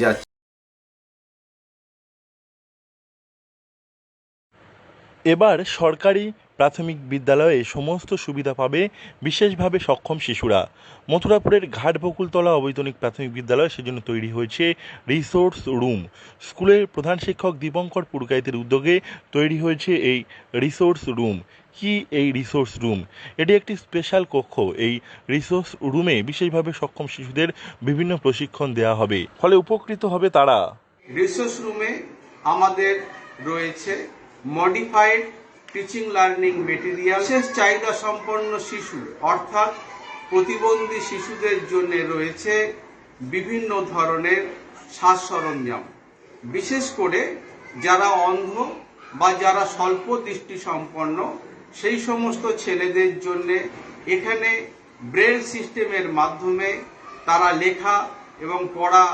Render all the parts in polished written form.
যাচ্ছে। এবার সরকারি প্রাথমিক বিদ্যালয়ে সমস্ত সুবিধা পাবে বিশেষভাবে সক্ষম শিশুরা। মথুরাপুরের ঘাটবকুলতলা অবৈতনিক প্রাথমিক বিদ্যালয় সেজন্য তৈরি হয়েছে রিসোর্স রুম। স্কুলের প্রধান শিক্ষক দীপঙ্কর পুরকাইতের উদ্যোগে তৈরি হয়েছে এই রিসোর্স রুম। কি এই রিসোর্স রুম? এটি একটি স্পেশাল কক্ষ। এই রিসোর্স রুমে বিশেষভাবে সক্ষম শিশুদের বিভিন্ন প্রশিক্ষণ দেওয়া হবে, ফলে উপকৃত হবে তারা। রিসোর্স রুমে আমাদের রয়েছে মডিফাইড টিচিং লার্নিং মেটেরিয়াল। বিশেষ চাহিদা সম্পন্ন শিশু অর্থাৎ প্রতিবন্ধী শিশুদের জন্য রয়েছে বিভিন্ন ধরনের সাজ সরঞ্জাম। বিশেষ করে যারা অন্ধ বা যারা স্বল্প দৃষ্টি সম্পন্ন সেই সমস্ত ছেলেদের জন্য এখানে ব্রেল সিস্টেমের মাধ্যমে তারা লেখা এবং পড়া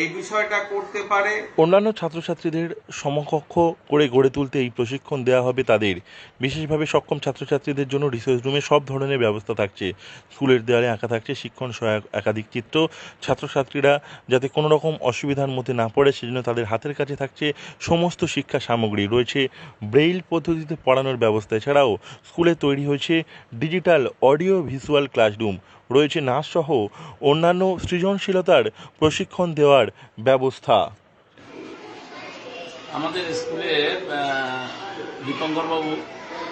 এই বিষয়টা করতে পারে। অন্যান্য ছাত্রছাত্রীদের সমকক্ষ করে গড়ে তুলতে এই প্রশিক্ষণ দেওয়া হবে তাদের। বিশেষভাবে সক্ষম ছাত্রছাত্রীদের জন্য রিসোর্স রুমে সব ধরনের ব্যবস্থা থাকছে। স্কুলের দেওয়ালে আঁকা থাকছে শিক্ষণ সহায়ক একাধিক চিত্র। ছাত্রছাত্রীরা যাতে কোনো রকম অসুবিধার মধ্যে না পড়ে সেজন্য তাদের হাতের কাছে থাকছে সমস্ত শিক্ষা সামগ্রী। রয়েছে ব্রেইল পদ্ধতিতে পড়ানোর ব্যবস্থা। এছাড়াও স্কুলে তৈরি হয়েছে ডিজিটাল অডিও ভিজুয়াল ক্লাসরুম। রয়েছে নাচসহ অন্যান্য সৃজনশীলতার প্রশিক্ষণ দেওয়ার ব্যবস্থা। আমাদের স্কুলে দীপঙ্করবাবু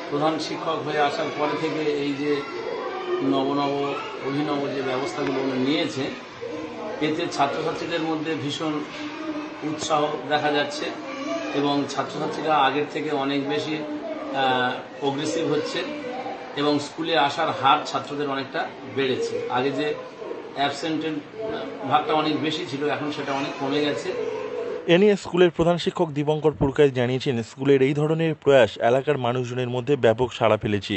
প্রধান শিক্ষক হয়ে আসার পরে থেকে এই যে অভিনব যে ব্যবস্থাগুলো উনি নিয়েছে, এতে ছাত্রছাত্রীদের মধ্যে ভীষণ উৎসাহ দেখা যাচ্ছে এবং ছাত্রছাত্রীরা আগের থেকে অনেক বেশি প্রোগ্রেসিভ হচ্ছে এবং স্কুলে আসার হার ছাত্রদের অনেকটা বেড়েছে। আগে যে অ্যাবসেন্টের ভাগটা অনেক বেশি ছিল, এখন সেটা অনেক কমে গেছে। এ নিয়ে স্কুলের প্রধান শিক্ষক দীপঙ্কর পুরকাইত জানিয়েছেন, স্কুলের এই ধরনের প্রয়াস এলাকার মানুষজনের মধ্যে ব্যাপক সাড়া ফেলেছে।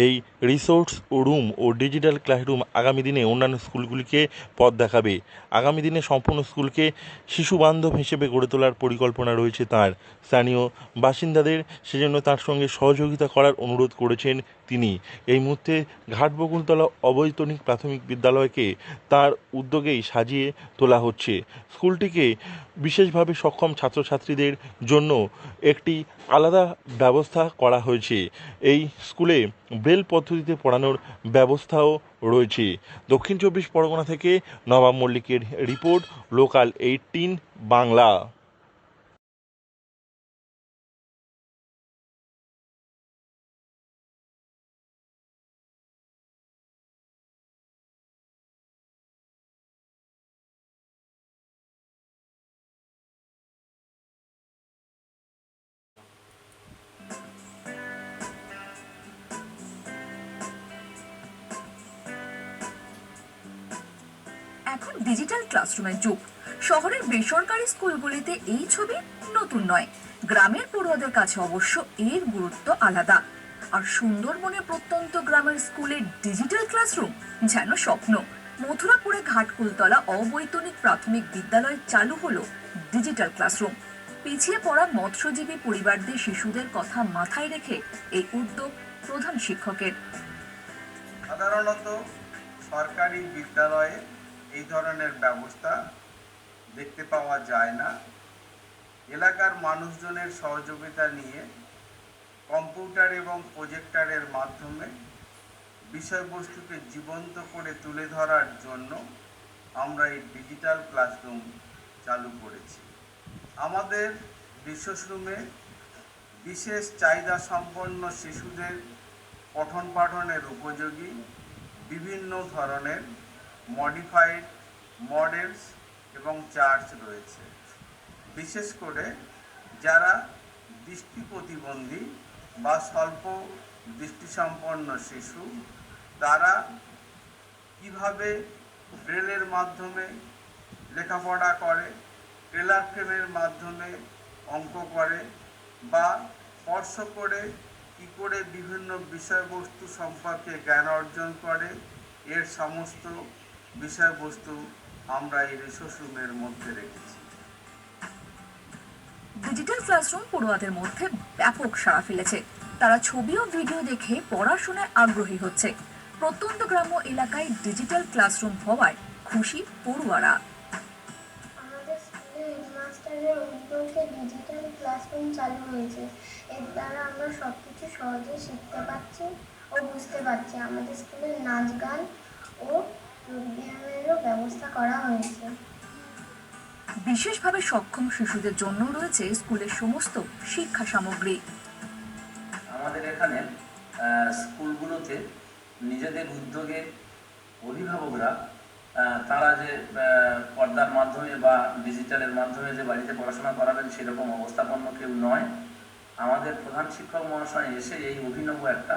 এই রিসোর্স রুম ও ডিজিটাল ক্লাসরুম আগামী দিনে অন্যান্য স্কুলগুলিকে পথ দেখাবে। আগামী দিনে সম্পূর্ণ স্কুলকে শিশু বান্ধব হিসেবে গড়ে তোলার পরিকল্পনা রয়েছে তাঁর। স্থানীয় বাসিন্দাদের সেজন্য তার সঙ্গে সহযোগিতা করার অনুরোধ করেছেন তিনি। এই মুহূর্তে ঘাটবকুলতলা অবৈতনিক প্রাথমিক বিদ্যালয়কে তার উদ্যোগেই সাজিয়ে তোলা হচ্ছে। স্কুলটিকে বিশেষভাবে সক্ষম ছাত্রছাত্রীদের জন্য একটি আলাদা ব্যবস্থা করা হয়েছে। এই স্কুলে ব্রেল পদ্ধতিতে পড়ানোর ব্যবস্থাও রয়েছে। দক্ষিণ 24 পরগনা থেকে নবাব মল্লিকের রিপোর্ট, লোকাল 18 বাংলা। এখন ডিজিটাল ক্লাসরুমের যুগ। শহরের বেসরকারি স্কুলগুলিতে এই ছবি নতুন নয়। গ্রামের পড়ুয়াদের কাছে অবশ্য এর গুরুত্ব আলাদা। আর সুন্দরবনের প্রত্যন্ত গ্রামের স্কুলের ডিজিটাল ক্লাসরুম যেন স্বপ্ন। মথুরাপুরে ঘাটকুলতলা অবৈতনিক প্রাথমিক বিদ্যালয়ে চালু হলো ডিজিটাল ক্লাসরুম। পিছিয়ে পড়া মৎস্যজীবী পরিবারদের শিশুদের কথা মাথায় রেখে এই উদ্যোগ প্রধান শিক্ষকের। সাধারণত সরকারি বিদ্যালয়ে এই ধরনের ব্যবস্থা দেখতে পাওয়া যায় না। এলাকার মানুষজনের সহযোগিতা নিয়ে কম্পিউটার এবং প্রজেক্টরের মাধ্যমে বিষয়বস্তুকে জীবন্ত করে তুলে ধরার জন্য আমরা এই ডিজিটাল ক্লাসরুম চালু করেছি। আমাদের রিসোর্স রুমে বিশেষ চাহিদা সম্পন্ন শিশুদের পঠন পাঠনের উপযোগী বিভিন্ন ধরনের মডিফাইড মডেলস এবং চার্টস রয়েছে। বিশেষ করে যারা দৃষ্টি প্রতিবন্ধী বা স্বল্প দৃষ্টিসম্পন্ন শিশু, তারা কিভাবে ব্রেলের মাধ্যমে লেখাপড়া করে, টেলার ফ্রেমের মাধ্যমে অঙ্ক করে বা স্পর্শ করে কী করে বিভিন্ন বিষয়বস্তু সম্পর্কে জ্ঞান অর্জন করে, এর সমস্ত বিষয়বস্তু আমরা এই রিসোর্স রুমের মধ্যে রেখেছি। ডিজিটাল ক্লাসরুম পড়ুয়াদের মধ্যে ব্যাপক সাড়া ফেলেছে। তারা ছবি ও ভিডিও দেখে পড়াশোনায় আগ্রহী হচ্ছে। প্রত্যন্ত গ্রাম্য এলাকায় ডিজিটাল ক্লাসরুম হওয়ায় খুশি পড়ুয়ারা। আমাদের থেকে ডিজিটাল ক্লাসরুম চালু হয়েছে। এর দ্বারা আমরা সব কিছু সহজে শিখতে পারছি ও বুঝতে পারছি। আমাদের স্কুলে নাচ গান ও যোগব্যায়ামেরও ব্যবস্থা করা হয়েছে। বিশেষভাবে সক্ষম শিশুদের জন্য রয়েছে স্কুলের সমস্ত শিক্ষা সামগ্রী। আমাদের এখানে স্কুলগুলোতে নিজেদের উদ্যোগে অভিভাবকরা তারা যে পর্দার মাধ্যমে বা ডিজিটালের মাধ্যমে যে বাড়িতে পড়াশোনা করাবেন সেরকম অবস্থাপন্ন কেউ নয়। আমাদের প্রধান শিক্ষক মহাশয় এসে এই অভিনব একটা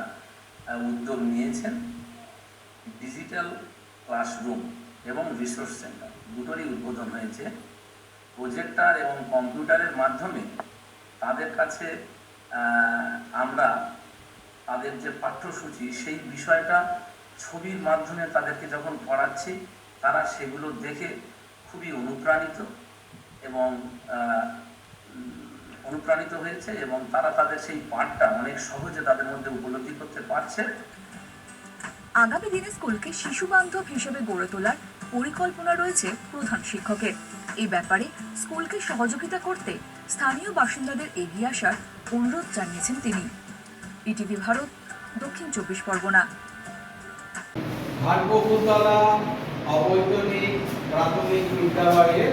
উদ্যোগ নিয়েছেন। ডিজিটাল ক্লাসরুম এবং রিসোর্স সেন্টার দুটোরই উদ্বোধন হয়েছে। প্রজেক্টর এবং কম্পিউটারের মাধ্যমে তাদের কাছে আমরা তাদের যে পাঠ্যসূচি সেই বিষয়টা ছবির মাধ্যমে তাদেরকে যখন পড়াচ্ছি তারা সেগুলো দেখে খুবই অনুপ্রাণিত হয়েছে এবং তারা তাদের সেই পাঠটা অনেক সহজে তাদের মধ্যে উপলব্ধি করতে পারছে। আগামী দিনে স্কুলকে শিশু বান্ধব হিসেবে গড়ে তোলার পরিকল্পনা রয়েছে প্রধান শিক্ষকের। এই ব্যাপারে স্কুলকে সহযোগিতা করতে স্থানীয় বাসিন্দাদের এগিয়ে আসার অনুরোধ জানিয়েছেন তিনি। ইটিভি ভারত, দক্ষিণ 24 পরগনা। ভাগ্যপুরতলা অবৈতনিক প্রাথমিক বিদ্যালয়ের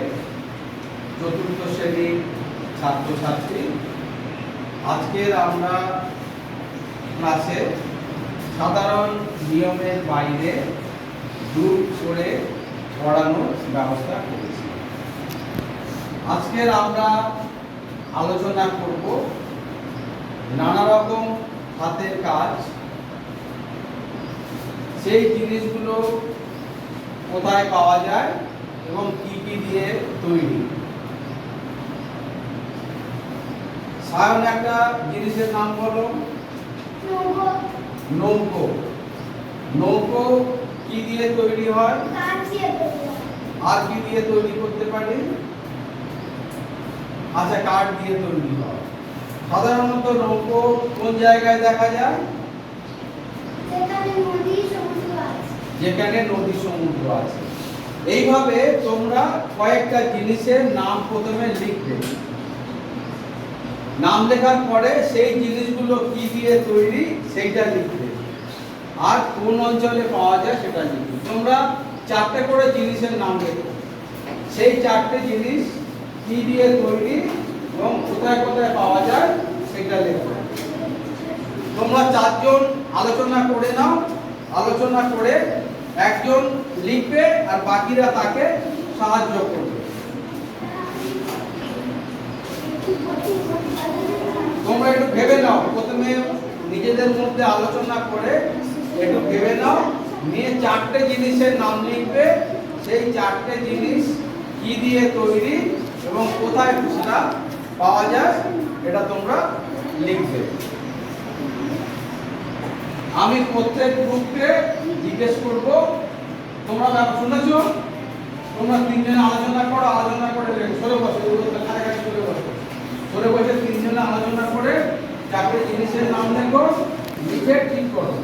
4র্থ শ্রেণীর ছাত্রছাত্রী। আজকের আমরা ক্লাসে সাধারণ নিয়মের বাইরে গ্রুপ করে পড়ানোর ব্যবস্থা করেছি। আজকের আমরা আলোচনা করব নানা রকম হাতের কাজ, সেই জিনিসগুলো কোথায় পাওয়া যায় এবং কি কি দিয়ে তৈরি। সায়ন একটা জিনিসের নাম বলো। নৌকো। নৌকো কি দিয়ে তৈরি হয়? আর কি দিয়ে তৈরি করতে পারি? আচ্ছা, কাঠ দিয়ে তৈরি হয়। সাধারণত নৌকো কোন জায়গায় দেখা যায়? যেখানে নদী সমুদ্র আছে। এইভাবে তোমরা কয়েকটা জিনিসের নাম প্রথমে লিখবে। নাম লেখার পরে সেই জিনিসগুলো কি দিয়ে তৈরি সেইটা লিখবে, আর কোন অঞ্চলে পাওয়া যায় সেটা লিখবে। তোমরা 4টে করে জিনিসের নাম লেখো। সেই 4টে জিনিস কি দিয়ে তৈরি এবং কোথায় কোথায় পাওয়া যায় সেটা লেখো। তোমরা 4 জন আলোচনা করে নাও। আলোচনা করে একজন লিখবে আর বাকিরা তাকে সাহায্য করবে। তোমরা একটু ভেবে নাও, প্রথমে নিজেদের মধ্যে আলোচনা করে একটু ভেবে নাও, নিয়ে 4টে জিনিসের নাম লিখবে। সেই 4টে জিনিস কি দিয়ে তৈরি এবং কোথায় সেটা পাওয়া যায় এটা তোমরা লিখবে। আমি প্রত্যেক গ্রুপকে জিজ্ঞেস করব, তোমরা শুনেছো? তোমরা 3 জনে আলোচনা করো। আলোচনা করে সরে বসো, কাছাকাছি সরে বসো। সরে বসে 3 জনে আলোচনা করে 4টে জিনিসের নাম লেখো, লিখে ঠিক করো।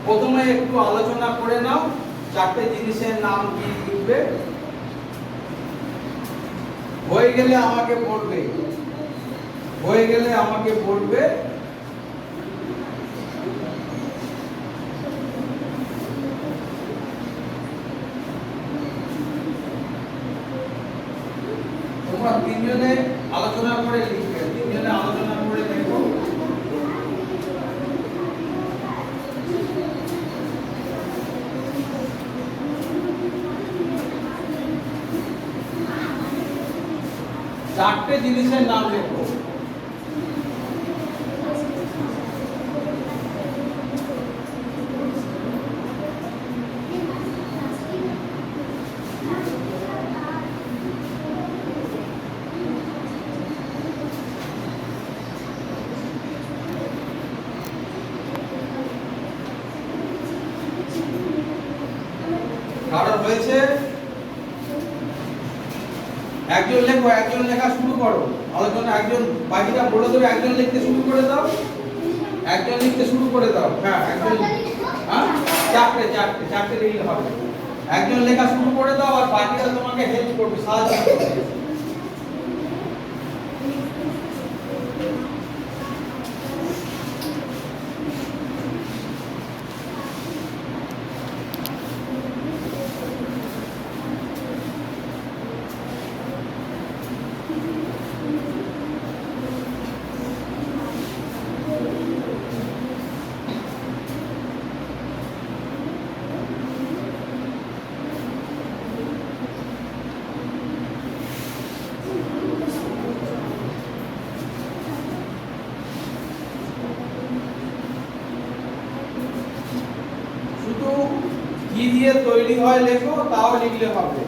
প্রথমে একটু আলোচনা করে নাও, 4টে জিনিসের নাম কি লিখবে। হয়ে গেলে আমাকে বলবে। তোমরা 3 জনে আলোচনা করে লিখবে। 3 জনে আলোচনা করে লিখো। চারটে জিনিসের নাম লেখো। কারো হয়েছে? একজন লেখো, একজন লেখা শুরু করো। আলোচনা একজন, বাকিটা বলে দেবে, একজন লিখতে শুরু করে দাও। একজন লিখতে শুরু করে দাও। হ্যাঁ, একজন। হ্যাঁ, চারটে লিখলে হবে। একজন লেখা শুরু করে দাও আর বাকিরা তোমাকে হেল্প করবে, সাহায্য করবে। শুধু কি দিয়ে তৈরি হয় লেখো, তাও লিখলে হবে।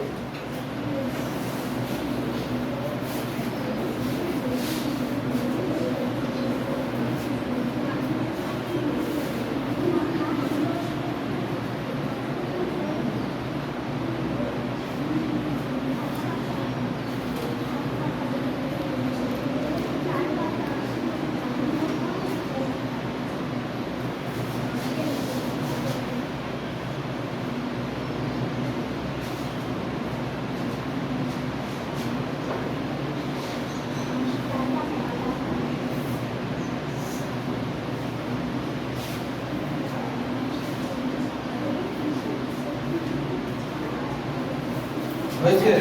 হয়েছে?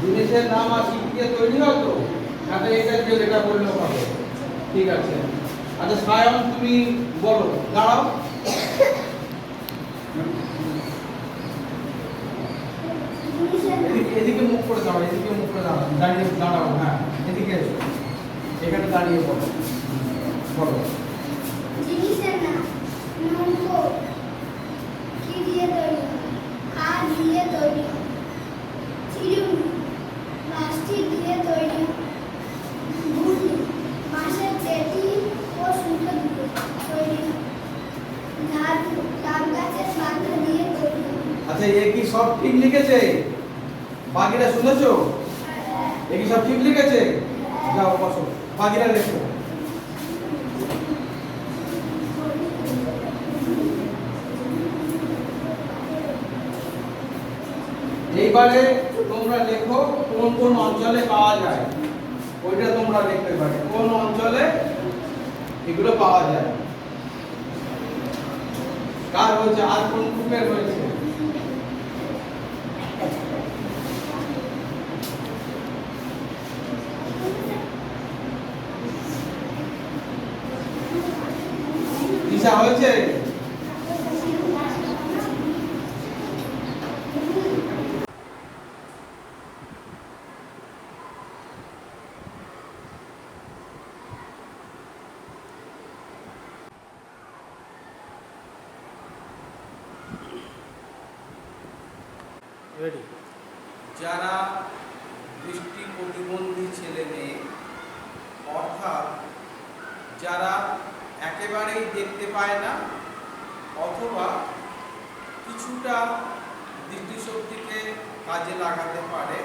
জিনিসের নাম আর কি দিয়ে তৈরি হতো, সাথে এটা দিয়ে এটা বললেও হবে। ঠিক আছে। আচ্ছা সায়ন, তুমি বলো। দাঁড়াও। এদিকে মুখ করে দাও, এদিকে মুখ করে দাও। দাঁড়িয়ে দাঁড়াও। হ্যাঁ, এদিকে এসো। এখানে দাঁড়িয়ে বলো। বলো। জিনিসের নাম নৌকো কি দিয়ে তৈরি, কাঠ দিয়ে তৈরি, চিরুনি প্লাস্টিক দিয়ে তৈরি, ঘুড়ি বাঁশের পেটি ও সুতো দিয়ে তৈরি, ঝাড়ু তাল গাছের পাতা দিয়ে তৈরি। আচ্ছা, এ কি সব ঠিক লিখেছে? বাকিরা শুনেছো? এ কি সব ঠিক লিখেছে? যাও বসো, বাকিরা লেখো। এইবারে তোমরা লেখো কোন কোন অঞ্চলে পাওয়া যায়, ওইটা তোমরা লিখতে পারো। কোন অঞ্চলে এগুলো পাওয়া যায়। কার হয়েছে? আর কোন গ্রুপের হয়েছে? দিশা হয়েছে? যারা দৃষ্টি প্রতিবন্ধী ছেলে মেয়ে, অর্থাৎ যারা একেবারেই দেখতে পায় না অথবা কিছুটা দৃষ্টিশক্তিকে কাজে লাগাতে পারে,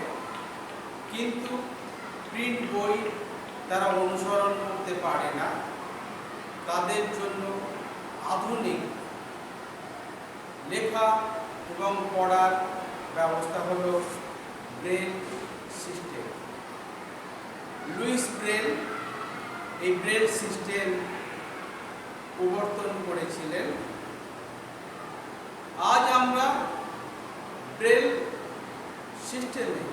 কিন্তু প্রিন্ট বই তারা অনুসরণ করতে পারে না, তাদের জন্য আধুনিক লেখা এবং পড়ার ব্যবস্থা হলো ব্রেল সিস্টেম। লুইস ব্রেল এই ব্রেল সিস্টেম প্রবর্তন করেছিলেন। আজ আমরা ব্রেল সিস্টেমে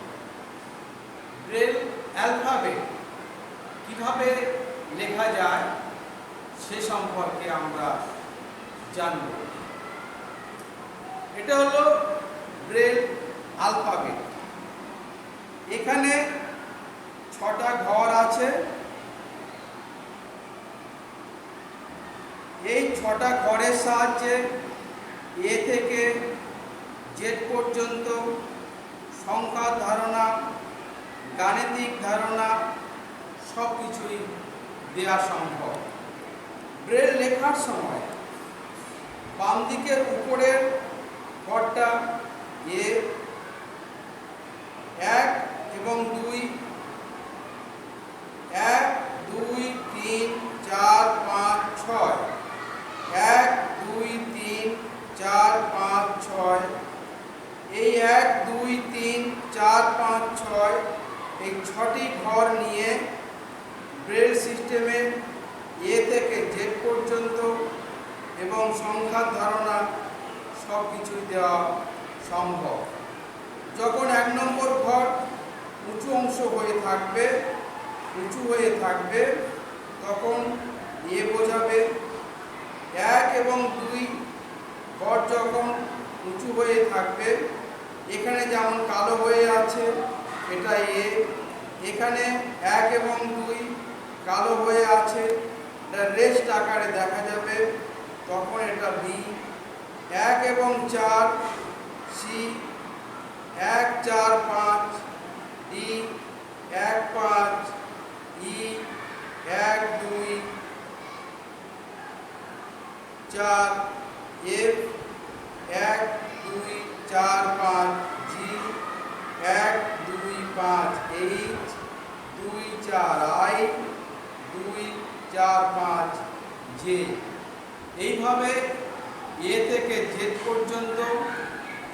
ব্রেল অ্যালফাবেট কিভাবে লেখা যায় সে সম্পর্কে আমরা জানব। এটা হলো ব্রেল অ্যালফাবেট। এখানে 6টা ঘর আছে। এই 6টা ঘরের সাহায্যে এ থেকে জেড পর্যন্ত সংখ্যার ধারণা, গাণিতিক ধারণা সব কিছুই দেওয়া সম্ভব। ব্রেল লেখার সময় বাম দিকের উপরের ঘরটা এ 1 এবং 2, 1 2 3 4 5 6, 1 2 3 4 5 6। এই 1 2 3 4 5 6 এই 6টি ঘর নিয়ে ব্রেল সিস্টেমে এ থেকে জেড পর্যন্ত এবং সংখ্যার ধারণা সব কিছুই দেওয়া সম্ভব। যখন 1 নম্বর ঘর উঁচু অংশ হয়ে থাকবে তখন এ বোঝাবে। 1 এবং 2 ঘর যখন উঁচু হয়ে থাকবে, এখানে যেমন কালো হয়ে আছে এটা এ, এখানে 1 এবং 2 কালো হয়ে আছে, এটা রেস্ট আকারে দেখা যাবে, তখন এটা বি। 1 এবং 4 C, 1 4 5 D, 1 5 E, 1 2 4 F, 1 2 4 5 G, 1 2 5 H, 2 4 I, 2 4 5 J. এইভাবে এ থেকে জেড পর্যন্ত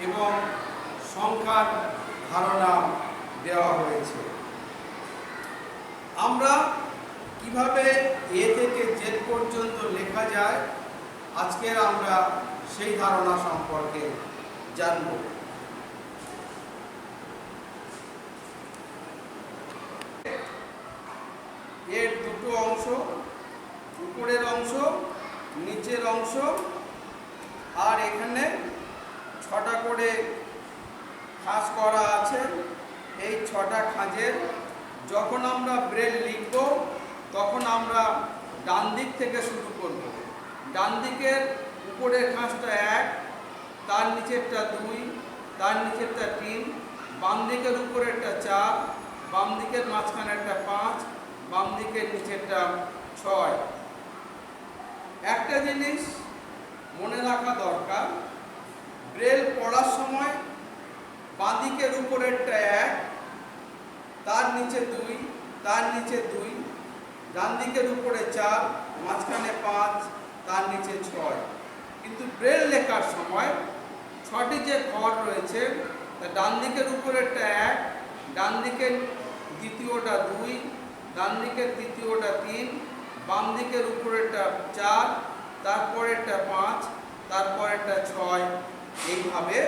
এবং সংখ্যার ধারণা দেওয়া হয়েছে। আমরা কিভাবে এ থেকে জেড পর্যন্ত লেখা যায়, আজকের আমরা সেই ধারণা সম্পর্কে জানব। এর দুটো অংশ, উপরের অংশ, নিচের অংশ, আর এখানে 6টা করে খাঁজ করা আছে। এই 6টা খাঁজের যখন আমরা ব্রেল লিখব তখন আমরা ডান দিক থেকে শুরু করব। ডান দিকের উপরের খাঁজটা 1, তার নিচেরটা 2, তার নিচেরটা 3, বাম দিকের উপরেরটা 4, বাম দিকের মাঝখানেরটা 5, বাম দিকের নিচেরটা 6। একটা জিনিস মনে রাখা দরকার, ব্রেল পড়ার সময় বাঁ দিকের উপরেরটা 1, তার নিচে 2, তার নিচে 2, ডান দিকের উপরে 4, মাঝখানে 5, তার নিচে 6। কিন্তু ব্রেল লেখার সময় 6টি যে ঘর রয়েছে, তা ডান দিকের উপরেরটা 1, ডান দিকের দ্বিতীয়টা 2, ডান দিকের তৃতীয়টা 3, বাম দিকের উপরেরটা 4, তারপরেরটা 5, তারপরেরটা 6। এইভাবে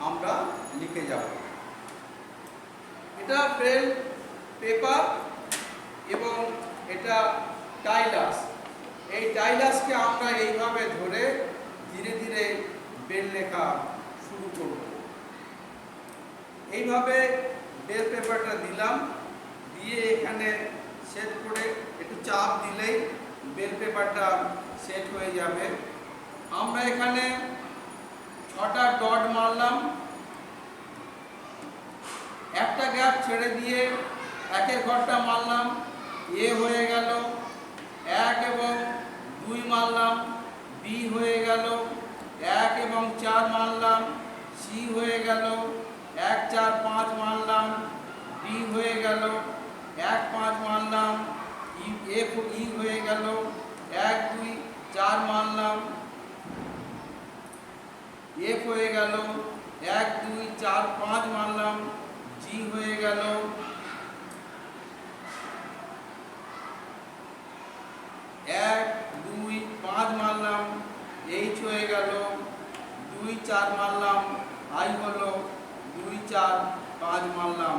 আমরা লিখে যাব। এটা ব্রেল পেপার এবং এটা টাইলাস। এই টাইলাসকে আমরা এইভাবে ধরে ধীরে ধীরে ব্রেল লেখা শুরু করব। এইভাবে ব্রেল পেপারটা দিলাম, দিয়ে এখানে সেট করে একটু চাপ দিলেই ব্রেল পেপারটা সেট হয়ে যাবে। আমরা এখানে 6টা ডট মারলাম, একটা গ্যাপ ছেড়ে দিয়ে একের ঘরটা মারলাম, এ হয়ে গেল। 1 এবং 2 মারলাম, বি হয়ে গেল। 1 এবং 4 মারলাম, সি হয়ে গেল। 1 4 5 মারলাম, ডি হয়ে গেল। 1 5 মারলাম, এফ ই হয়ে গেল। 1 2 4 মারলাম, এফ হয়ে গেল। 1 2 4 5 মারলাম, জি হয়ে গেল। 1 2 5 মারলাম, এইচ হয়ে গেল। 2 4 মারলাম, আই হলো। 2 4 5 মারলাম,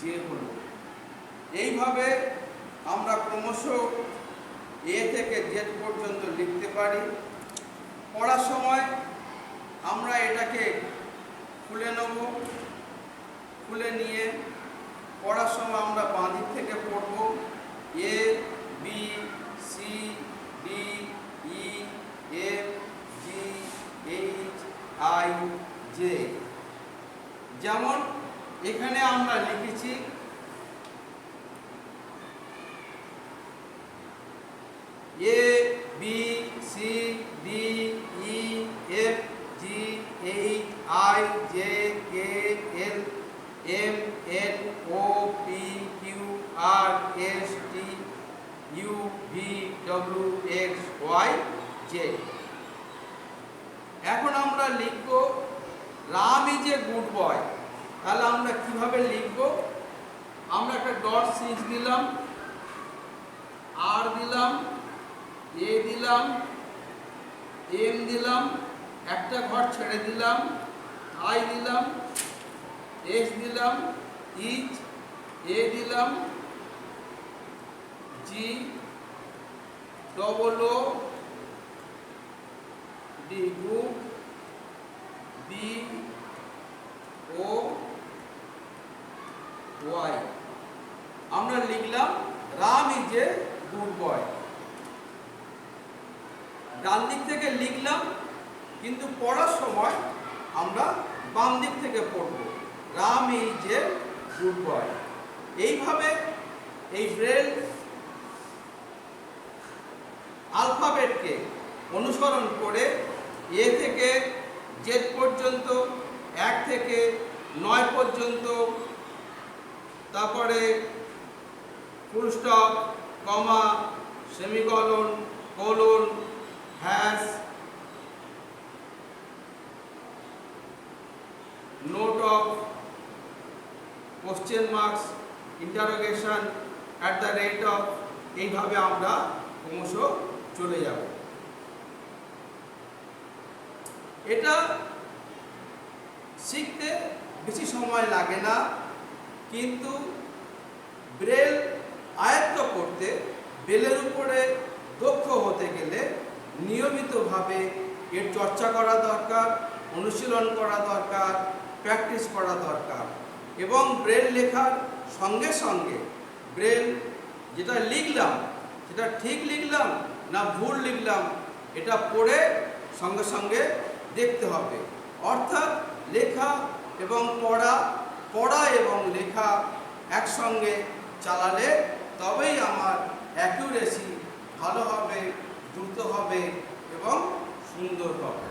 জে হলো। এইভাবে আমরা ক্রমশ এ থেকে জেড পর্যন্ত লিখতে পারি। পড়ার সময় আমরা এটাকে খুলে নেব, খুলে নিয়ে পড়ার সময় আমরা বাঁ দিক থেকে পড়ব। A B C D E F G H I J. যেমন এখানে আমরা লিখেছি A B C D E F G H I J K L M NOPQRSTUVWXYZ। এখন আমরা লিখব Ram is a good boy. তাহলে আমরা কিভাবে লিখব? আমরা একটা ডট সিচ দিলাম, আর দিলাম, এ দিলাম, এম দিলাম, একটা ঘর ছেড়ে দিলাম, আই দিলাম, এস দিলাম, ইজ, এ দিলাম, G, double O, D good, B O Y. আমরা লিখলাম Ram is a good boy. ডান দিক থেকে লিখলাম, কিন্তু পড়ার সময় আমরা বাম দিক থেকে পড়ব, রাম ইজ এ গুড বয়। এইভাবে এই ব্রেল আলফাবেটকে অনুসরণ করে এ থেকে জেড পর্যন্ত, 1 থেকে 9 পর্যন্ত, তারপরে full stop, comma, semicolon, colon, hash, note of, question marks, interrogation, at the rate of, এইভাবে আমরা ক্রমশ চলে যাব। এটা শিখতে বেশি সময় লাগে না, কিন্তু ব্রেল আয়ত্ত করতে, ব্রেলের উপরে দক্ষ হতে গেলে নিয়মিতভাবে এর চর্চা করা দরকার, অনুশীলন করা দরকার, প্র্যাকটিস করা দরকার। এবং ব্রেল লেখার সঙ্গে সঙ্গে ব্রেল যেটা লিখলাম সেটা ঠিক লিখলাম না ভুল লিখলাম, এটা পড়ে সঙ্গে সঙ্গে দেখতে হবে। অর্থাৎ লেখা এবং পড়া, পড়া এবং লেখা একসঙ্গে চালালে তবেই আমার অ্যাকিউরেসি ভালো হবে, দ্রুত হবে এবং সুন্দর হবে।